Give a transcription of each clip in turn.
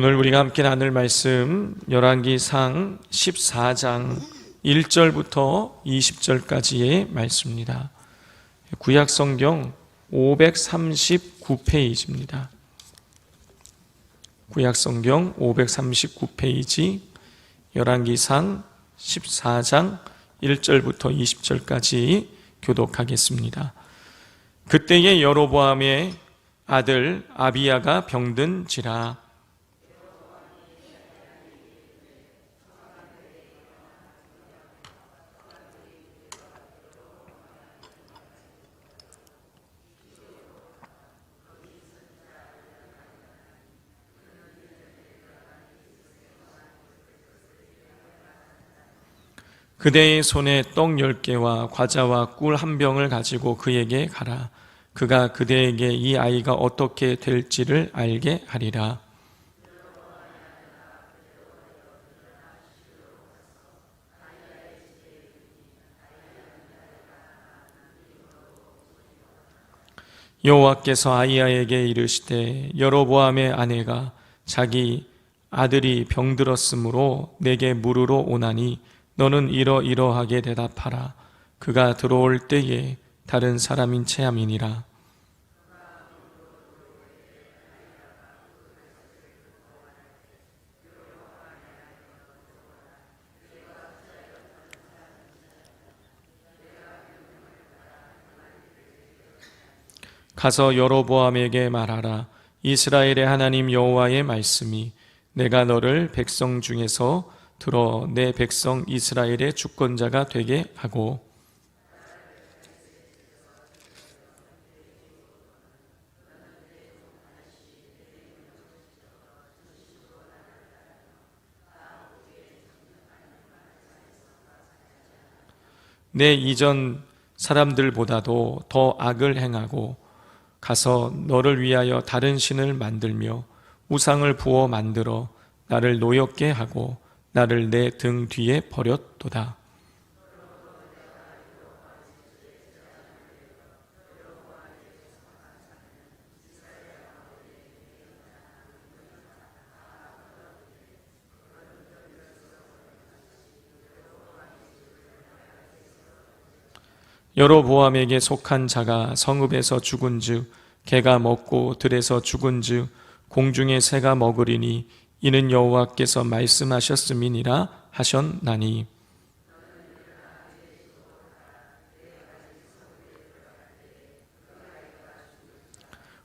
오늘 우리가 함께 나눌 말씀 열왕기상 14장 1절부터 20절까지의 말씀입니다. 구약성경 539페이지입니다. 구약성경 539페이지 열왕기상 14장 1절부터 20절까지 교독하겠습니다. 그때에 여로보암의 아들 아비야가 병든지라. 그대의 손에 떡 10개와 과자와 꿀 한 병을 가지고 그에게 가라. 그가 그대에게 이 아이가 어떻게 될지를 알게 하리라. 여호와께서 아히야에게 이르시되 여로보암의 아내가 자기 아들이 병들었으므로 내게 물으러 오나니 너는 이러이러하게 대답하라. 그가 들어올 때에 다른 사람인 체함이니라. 가서 여로보암에게 말하라. 이스라엘의 하나님 여호와의 말씀이 내가 너를 백성 중에서 들어 내 백성 이스라엘의 주권자가 되게 하고 내 이전 사람들보다도 더 악을 행하고 가서 너를 위하여 다른 신을 만들며 우상을 부어 만들어 나를 노엽게 하고 나를 내 등 뒤에 버렸도다. 여로보암에게 속한 자가 성읍에서 죽은즉 개가 먹고 들에서 죽은즉 공중의 새가 먹으리니 이는 여호와께서 말씀하셨음이니라 하셨나니.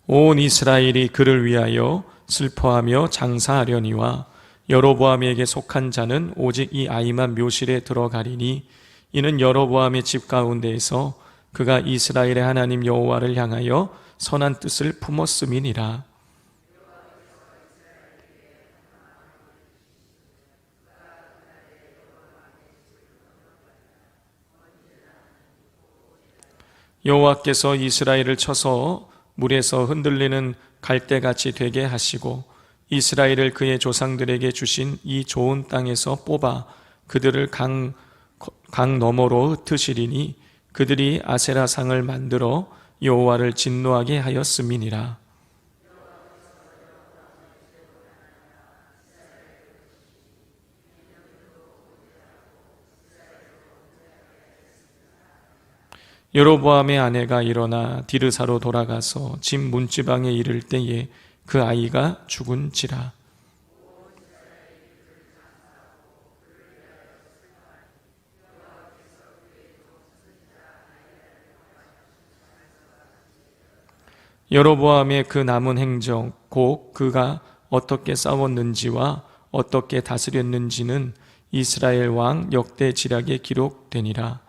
온 이스라엘이 그를 위하여 슬퍼하며 장사하려니와 여로보암에게 속한 자는 오직 이 아이만 묘실에 들어가리니 이는 여로보암의 집 가운데에서 그가 이스라엘의 하나님 여호와를 향하여 선한 뜻을 품었음이니라. 여호와께서 이스라엘을 쳐서 물에서 흔들리는 갈대같이 되게 하시고 이스라엘을 그의 조상들에게 주신 이 좋은 땅에서 뽑아 그들을 강 너머로 흩으시리니 그들이 아세라상을 만들어 여호와를 진노하게 하였음이니라. 여로보암의 아내가 일어나 디르사로 돌아가서 집 문지방에 이를 때에 그 아이가 죽은지라. 여로보암의 그 남은 행정 곧 그가 어떻게 싸웠는지와 어떻게 다스렸는지는 이스라엘 왕 역대지략에 기록되니라.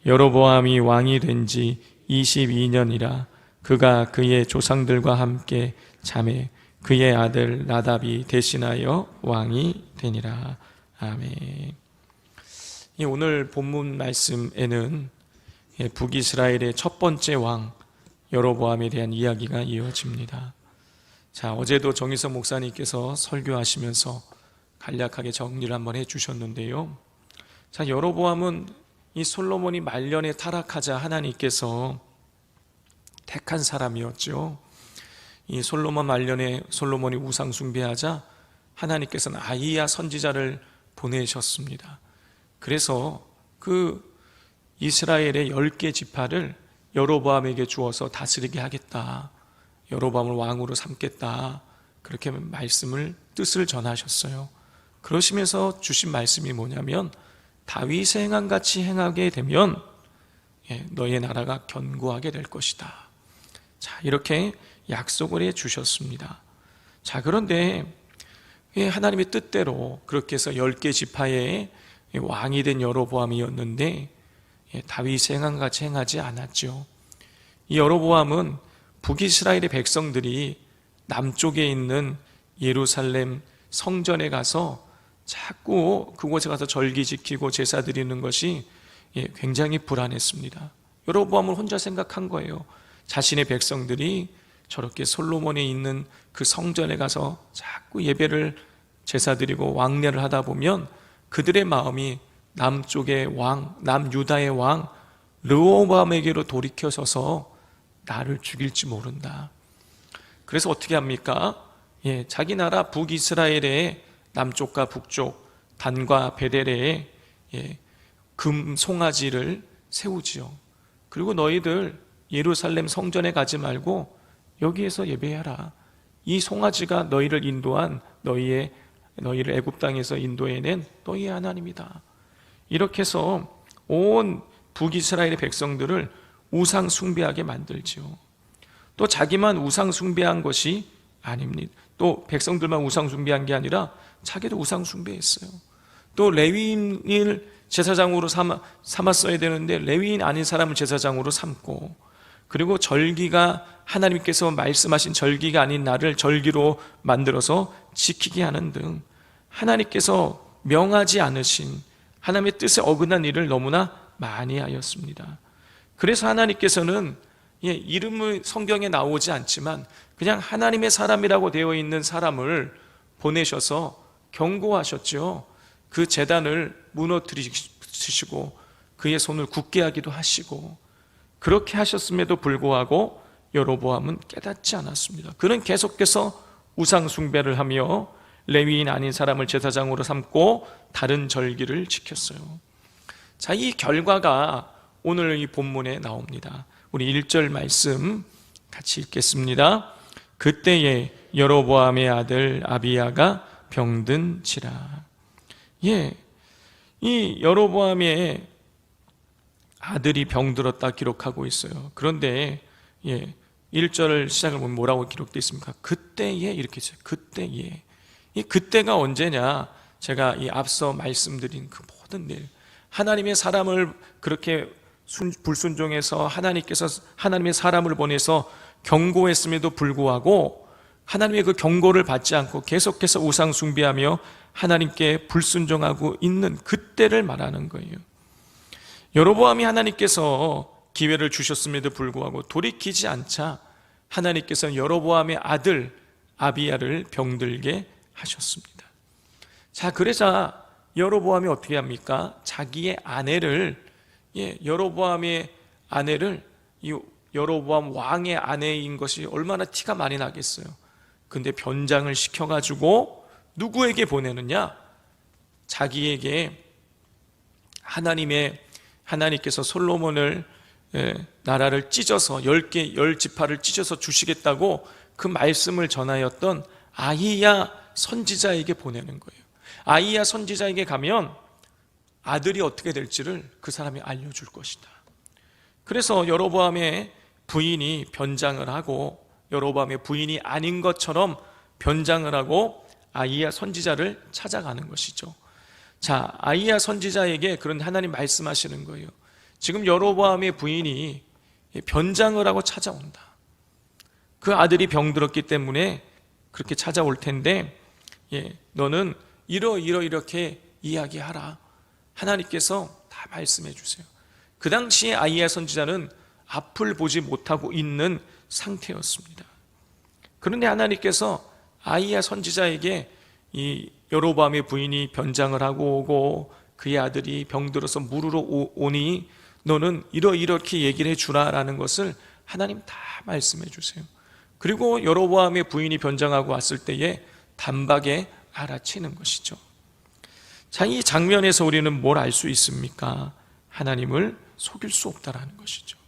여로보암이 왕이 된 지 22년이라. 그가 그의 조상들과 함께 잠에 그의 아들 나답이 대신하여 왕이 되니라. 아멘. 오늘 본문 말씀에는 북이스라엘의 첫 번째 왕 여로보암에 대한 이야기가 이어집니다. 자, 어제도 정희선 목사님께서 설교하시면서 간략하게 정리를 한번 해주셨는데요. 자, 여로보암은 이 솔로몬이 말년에 타락하자 하나님께서 택한 사람이었죠. 이 솔로몬 말년에 솔로몬이 우상 숭배하자 하나님께서는 아히야 선지자를 보내셨습니다. 그래서 그 이스라엘의 10개 지파를 여로보암에게 주어서 다스리게 하겠다, 여로보암을 왕으로 삼겠다, 그렇게 말씀을 뜻을 전하셨어요. 그러시면서 주신 말씀이 뭐냐면 다윗의 행함같이 행하게 되면 너의 나라가 견고하게 될 것이다. 자, 이렇게 약속을 해 주셨습니다. 자, 그런데 하나님의 뜻대로 그렇게 해서 10개 지파의 왕이 된 여로보암이었는데 다윗의 행함같이 행하지 않았죠. 이 여로보암은 북이스라엘의 백성들이 남쪽에 있는 예루살렘 성전에 가서 자꾸 그곳에 가서 절기 지키고 제사 드리는 것이 굉장히 불안했습니다. 여로보암은 혼자 생각한 거예요. 자신의 백성들이 저렇게 솔로몬에 있는 그 성전에 가서 자꾸 예배를 제사 드리고 왕래를 하다 보면 그들의 마음이 남쪽의 왕, 남유다의 왕 르호보암에게로 돌이켜서서 나를 죽일지 모른다. 그래서 어떻게 합니까? 자기 나라 북이스라엘의 남쪽과 북쪽 단과 베델에 금 송아지를 세우지요. 그리고 너희들 예루살렘 성전에 가지 말고 여기에서 예배해라. 이 송아지가 너희를 인도한 너희를 애굽 땅에서 인도해낸 너희의 하나님이다. 이렇게 해서 온 북이스라엘의 백성들을 우상 숭배하게 만들지요. 또 자기만 우상 숭배한 것이 아닙니다. 또 백성들만 우상 숭배한 게 아니라 자기도 우상 숭배했어요. 또 레위인을 제사장으로 삼았어야 되는데 레위인 아닌 사람을 제사장으로 삼고, 그리고 절기가 하나님께서 말씀하신 절기가 아닌 날을 절기로 만들어서 지키게 하는 등 하나님께서 명하지 않으신 하나님의 뜻에 어긋난 일을 너무나 많이 하였습니다. 그래서 하나님께서는 이름은 성경에 나오지 않지만 그냥 하나님의 사람이라고 되어 있는 사람을 보내셔서 경고하셨죠. 그 제단을 무너뜨리시고 그의 손을 굳게 하기도 하시고, 그렇게 하셨음에도 불구하고 여로보암은 깨닫지 않았습니다. 그는 계속해서 우상 숭배를 하며 레위인 아닌 사람을 제사장으로 삼고 다른 절기를 지켰어요. 자, 이 결과가 오늘 이 본문에 나옵니다. 우리 1절 말씀 같이 읽겠습니다. 그때에 여로보암의 아들 아비야가 병든지라. 이 여로보암의 아들이 병들었다 기록하고 있어요. 그런데 1절 시작을 보면 뭐라고 기록되어 있습니까? 그때에 이렇게 있어요. 그때에. 이 그때가 언제냐? 제가 이 앞서 말씀드린 그 모든 일, 하나님의 사람을 그렇게 불순종해서 하나님께서 하나님의 사람을 보내서 경고했음에도 불구하고 하나님의 그 경고를 받지 않고 계속해서 우상 숭배하며 하나님께 불순종하고 있는 그때를 말하는 거예요. 여로보암이 하나님께서 기회를 주셨음에도 불구하고 돌이키지 않자 하나님께서는 여로보암의 아들 아비야를 병들게 하셨습니다. 자, 그래서 여로보암이 어떻게 합니까? 자기의 아내를, 여로보암의 아내를, 이 여로보암 왕의 아내인 것이 얼마나 티가 많이 나겠어요. 근데 변장을 시켜가지고 누구에게 보내느냐? 자기에게 하나님께서 솔로몬을 나라를 찢어서 10지파를 찢어서 주시겠다고 그 말씀을 전하였던 아히야 선지자에게 보내는 거예요. 아히야 선지자에게 가면 아들이 어떻게 될지를 그 사람이 알려줄 것이다. 그래서 여로보암의 부인이 변장을 하고, 여로보암의 부인이 아닌 것처럼 변장을 하고 아히야 선지자를 찾아가는 것이죠. 자, 아히야 선지자에게 그런 하나님 말씀하시는 거예요. 지금 여로보암의 부인이 변장을 하고 찾아온다. 그 아들이 병들었기 때문에 그렇게 찾아올 텐데, 너는 이렇게 이야기하라. 하나님께서 다 말씀해 주세요. 그 당시에 아히야 선지자는 앞을 보지 못하고 있는 상태였습니다. 그런데 하나님께서 아히야 선지자에게 이 여로보암의 부인이 변장을 하고 오고 그의 아들이 병들어서 물으러 오니 너는 이렇게 얘기를 해주라라는 것을 하나님 다 말씀해 주세요. 그리고 여로보암의 부인이 변장하고 왔을 때에 단박에 알아채는 것이죠. 자, 이 장면에서 우리는 뭘 알 수 있습니까? 하나님을 속일 수 없다라는 것이죠.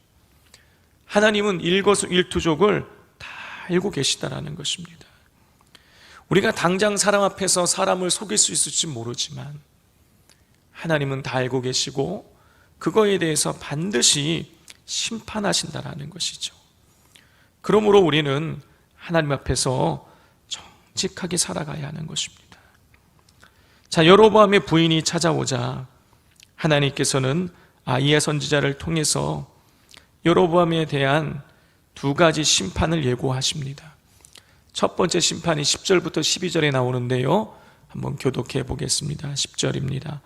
하나님은 일거수일투족을 다 알고 계시다라는 것입니다. 우리가 당장 사람 앞에서 사람을 속일 수 있을지 모르지만 하나님은 다 알고 계시고 그거에 대해서 반드시 심판하신다라는 것이죠. 그러므로 우리는 하나님 앞에서 정직하게 살아가야 하는 것입니다. 자, 여로보암의 부인이 찾아오자 하나님께서는 아히야 선지자를 통해서 여로보암에 대한 두 가지 심판을 예고하십니다. 첫 번째 심판이 10절부터 12절에 나오는데요, 한번 교독해 보겠습니다. 10절입니다.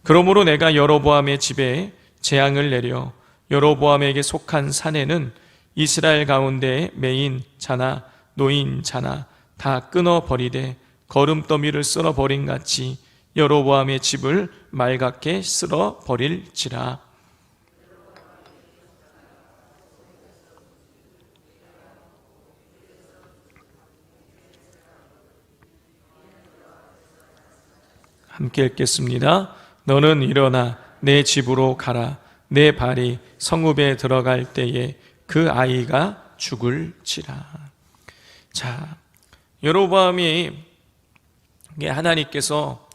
그러므로 내가 여로보암의 집에 재앙을 내려 여로보암에게 속한 산에는 이스라엘 가운데 매인 자나 노인 자나 다 끊어버리되 거름더미를 쓸어버린 같이 여로보암의 집을 말갛게 쓸어버릴지라. 함께 읽겠습니다. 너는 일어나 내 집으로 가라. 내 발이 성읍에 들어갈 때에 그 아이가 죽을지라. 자, 여로보암이 하나님께서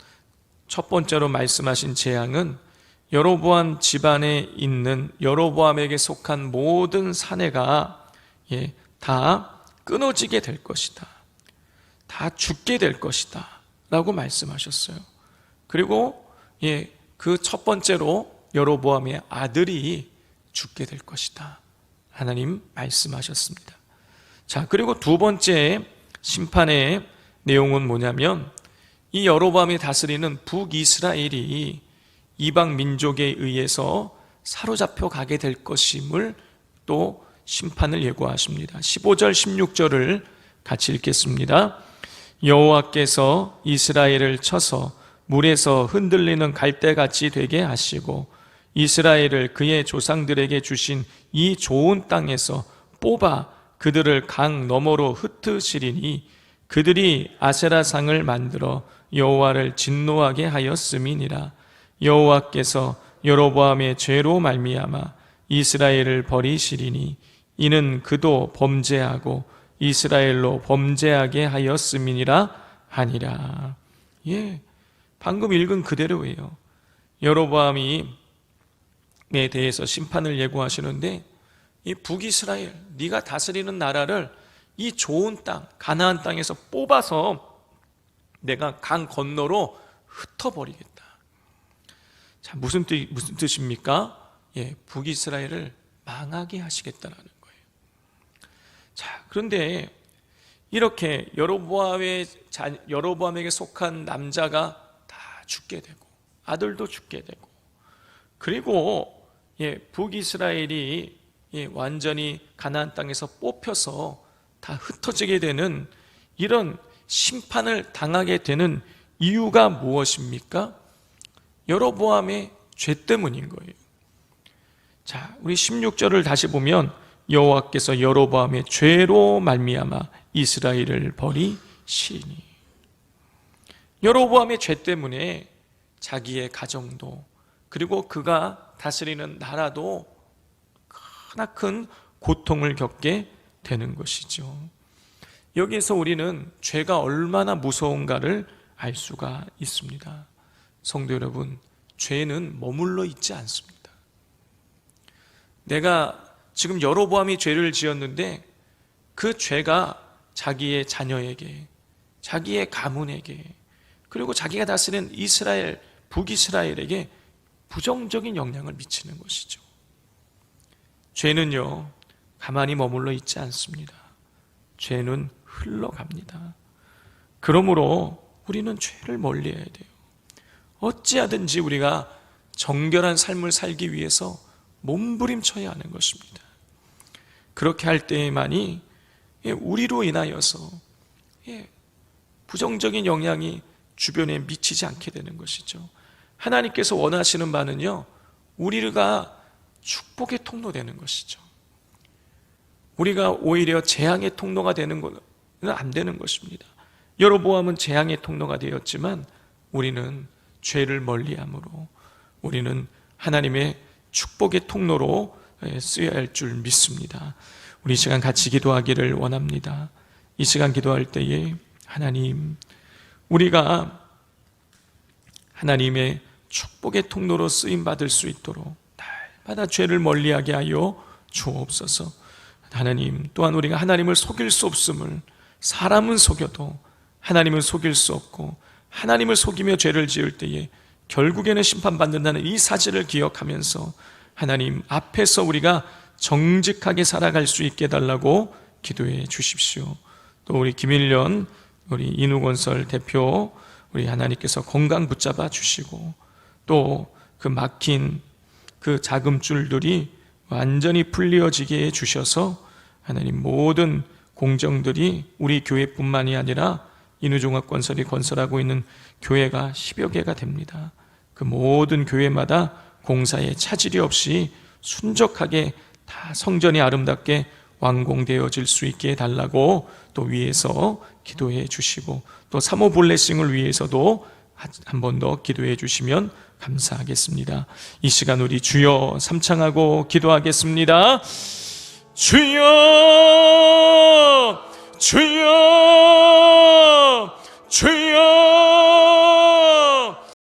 첫 번째로 말씀하신 재앙은 여로보암 집안에 있는 여로보암에게 속한 모든 사내가 다 끊어지게 될 것이다. 다 죽게 될 것이다 라고 말씀하셨어요. 그리고 그 첫 번째로 여로보암의 아들이 죽게 될 것이다. 하나님 말씀하셨습니다. 자, 그리고 두 번째 심판의 내용은 뭐냐면 이 여로보암이 다스리는 북이스라엘이 이방 민족에 의해서 사로잡혀 가게 될 것임을 또 심판을 예고하십니다. 15절 16절을 같이 읽겠습니다. 여호와께서 이스라엘을 쳐서 물에서 흔들리는 갈대같이 되게 하시고 이스라엘을 그의 조상들에게 주신 이 좋은 땅에서 뽑아 그들을 강 너머로 흩으시리니 그들이 아세라상을 만들어 여호와를 진노하게 하였음이니라. 여호와께서 여로보암의 죄로 말미암아 이스라엘을 버리시리니 이는 그도 범죄하고 이스라엘로 범죄하게 하였음이니라 하니라. 방금 읽은 그대로예요. 여로보암에 대해서 심판을 예고하시는데 이 북이스라엘, 네가 다스리는 나라를 이 좋은 땅, 가나안 땅에서 뽑아서 내가 강 건너로 흩어버리겠다. 자, 무슨 뜻입니까? 북이스라엘을 망하게 하시겠다라는 거예요. 자, 그런데 이렇게 여로보암에게 속한 남자가 다 죽게 되고 아들도 죽게 되고 그리고 북이스라엘이 완전히 가나안 땅에서 뽑혀서 다 흩어지게 되는 이런 심판을 당하게 되는 이유가 무엇입니까? 여로보암의 죄 때문인 거예요. 자, 우리 16절을 다시 보면 여호와께서 여로보암의 죄로 말미암아 이스라엘을 버리시니, 여로보암의 죄 때문에 자기의 가정도 그리고 그가 다스리는 나라도 크나큰 고통을 겪게 되는 것이죠. 여기에서 우리는 죄가 얼마나 무서운가를 알 수가 있습니다. 성도 여러분, 죄는 머물러 있지 않습니다. 내가 지금 여로보암이 죄를 지었는데 그 죄가 자기의 자녀에게, 자기의 가문에게, 그리고 자기가 다스리는 이스라엘, 북이스라엘에게 부정적인 영향을 미치는 것이죠. 죄는요, 가만히 머물러 있지 않습니다. 죄는 흘러갑니다. 그러므로 우리는 죄를 멀리해야 돼요. 어찌하든지 우리가 정결한 삶을 살기 위해서 몸부림쳐야 하는 것입니다. 그렇게 할 때에만이 우리로 인하여서 부정적인 영향이 주변에 미치지 않게 되는 것이죠. 하나님께서 원하시는 바는요, 우리가 축복의 통로되는 것이죠. 우리가 오히려 재앙의 통로가 되는 것은 안 되는 것입니다. 여로보암은 재앙의 통로가 되었지만 우리는 죄를 멀리함으로 우리는 하나님의 축복의 통로로 쓰여야 할 줄 믿습니다. 우리 이 시간 같이 기도하기를 원합니다. 이 시간 기도할 때에 하나님, 우리가 하나님의 축복의 통로로 쓰임받을 수 있도록 날마다 죄를 멀리하게 하여 주옵소서. 하나님, 또한 우리가 하나님을 속일 수 없음을, 사람은 속여도 하나님을 속일 수 없고 하나님을 속이며 죄를 지을 때에 결국에는 심판받는다는 이 사실을 기억하면서 하나님 앞에서 우리가 정직하게 살아갈 수 있게 해달라고 기도해 주십시오. 또 우리 김일련 우리 인후건설 대표, 우리 하나님께서 건강 붙잡아 주시고 또 그 막힌 그 자금줄들이 완전히 풀려지게 해 주셔서 하나님 모든 공정들이 우리 교회뿐만이 아니라 인후종합건설이 건설하고 있는 교회가 10여 개가 됩니다. 그 모든 교회마다 공사에 차질이 없이 순적하게 다 성전이 아름답게 완공되어질 수 있게 해달라고 또 위에서 기도해 주시고, 또 사모 블레싱을 위해서도 한 번 더 기도해 주시면 감사하겠습니다. 이 시간 우리 주여 삼창하고 기도하겠습니다. 주여, 주여, 주여.